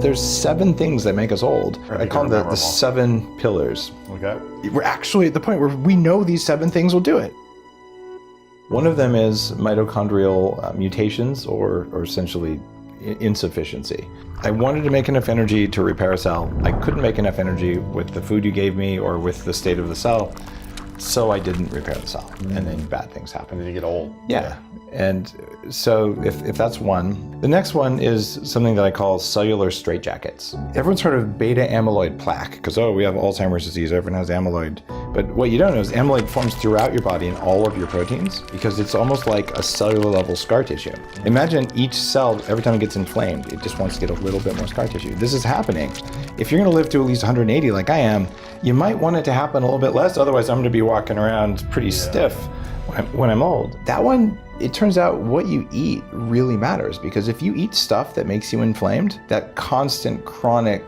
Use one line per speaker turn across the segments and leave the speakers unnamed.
There's 7 things that make us old. I call them the 7 pillars.
Okay.
We're actually at the point where we know these 7 things will do it. One of them is mitochondrial mutations, or essentially insufficiency. I wanted to make enough energy to repair a cell. I couldn't make enough energy with the food you gave me or with the state of the cell, so I didn't repair the cell, and then bad things happen.
And then you get old.
Yeah. And so if that's one, the next one is something that I call cellular straitjackets. Everyone's heard of beta amyloid plaque because, we have Alzheimer's disease, everyone has amyloid. But what you don't know is amyloid forms throughout your body in all of your proteins because it's almost like a cellular level scar tissue. Imagine each cell, every time it gets inflamed, it just wants to get a little bit more scar tissue. This is happening. If you're gonna live to at least 180 like I am, you might want it to happen a little bit less, otherwise I'm gonna be walking around pretty stiff when I'm old. That one, it turns out what you eat really matters, because if you eat stuff that makes you inflamed, that constant chronic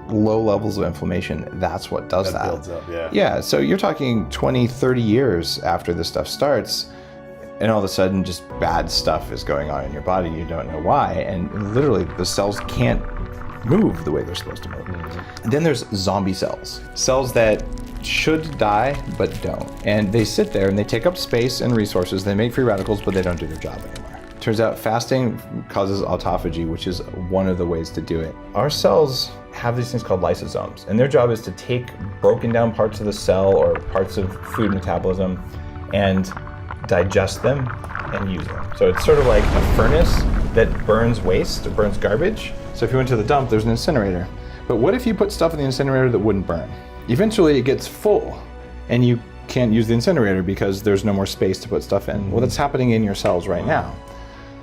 low levels of inflammation, that's what does that.
Builds up, yeah.
Yeah, so you're talking 20, 30 years after this stuff starts, and all of a sudden just bad stuff is going on in your body, you don't know why, and literally the cells can't move the way they're supposed to move. And then there's zombie cells. Cells that should die but don't. And they sit there and they take up space and resources, they make free radicals, but they don't do their job anymore. Turns out fasting causes autophagy, which is one of the ways to do it. Our cells have these things called lysosomes, and their job is to take broken down parts of the cell or parts of food metabolism and digest them and use them. So it's sort of like a furnace that burns waste, it burns garbage. So if you went to the dump, there's an incinerator. But what if you put stuff in the incinerator that wouldn't burn? Eventually it gets full and you can't use the incinerator because there's no more space to put stuff in. Well, that's happening in your cells right now.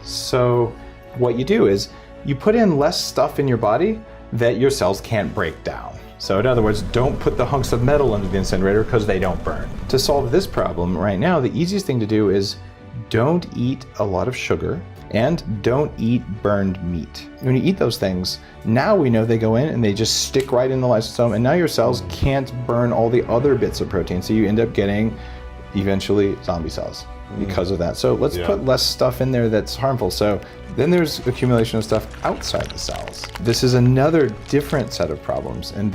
So what you do is you put in less stuff in your body that your cells can't break down. So in other words, don't put the hunks of metal into the incinerator because they don't burn. To solve this problem right now, the easiest thing to do is don't eat a lot of sugar and don't eat burned meat. When you eat those things, now we know they go in and they just stick right in the lysosome, and now your cells can't burn all the other bits of protein, so you end up getting eventually zombie cells because of that. So let's put less stuff in there that's harmful. So then there's accumulation of stuff outside the cells. This is another different set of problems, and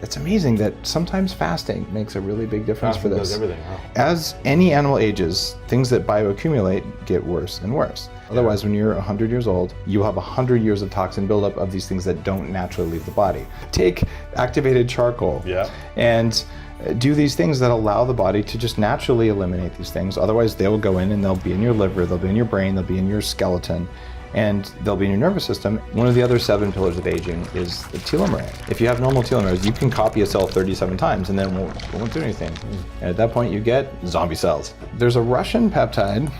it's amazing that sometimes fasting makes a really big difference for this.
Does everything, huh?
As any animal ages, things that bioaccumulate get worse and worse. Otherwise, when you're 100 years old, you have 100 years of toxin buildup of these things that don't naturally leave the body. Take activated charcoal and do these things that allow the body to just naturally eliminate these things. Otherwise, they will go in and they'll be in your liver, they'll be in your brain, they'll be in your skeleton, and they'll be in your nervous system. One of the other 7 pillars of aging is the telomere. If you have normal telomeres, you can copy a cell 37 times and then it won't do anything. And at that point, you get zombie cells. There's a Russian peptide,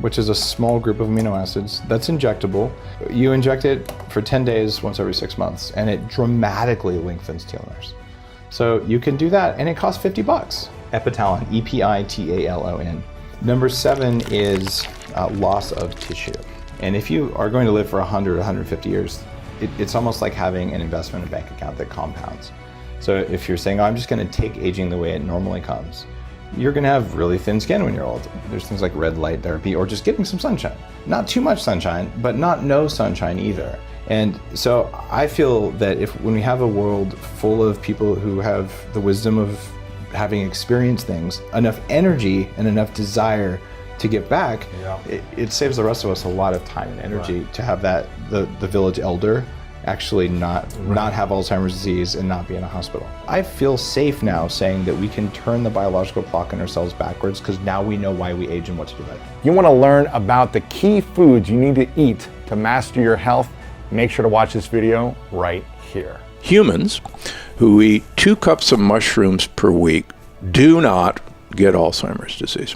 which is a small group of amino acids that's injectable. You inject it for 10 days once every 6 months, and it dramatically lengthens telomeres. So you can do that, and it costs $50. Epitalon, E-P-I-T-A-L-O-N. Number 7 is loss of tissue. And if you are going to live for 100, 150 years, it's almost like having an investment in a bank account that compounds. So if you're saying, I'm just gonna take aging the way it normally comes, you're gonna have really thin skin when you're old. There's things like red light therapy or just getting some sunshine. Not too much sunshine, but not no sunshine either. And so I feel that when we have a world full of people who have the wisdom of having experienced things, enough energy and enough desire to get back, it saves the rest of us a lot of time and energy to have the village elder actually not have Alzheimer's disease and not be in a hospital. I feel safe now saying that we can turn the biological clock in ourselves backwards because now we know why we age and what to do about it.
You want to learn about the key foods you need to eat to master your health? Make sure to watch this video right here.
Humans who eat 2 cups of mushrooms per week do not get Alzheimer's disease.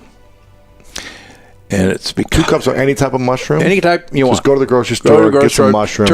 And it's because
2 cups of any type of mushroom?
Any type you want.
Just go to the grocery store, get some mushrooms.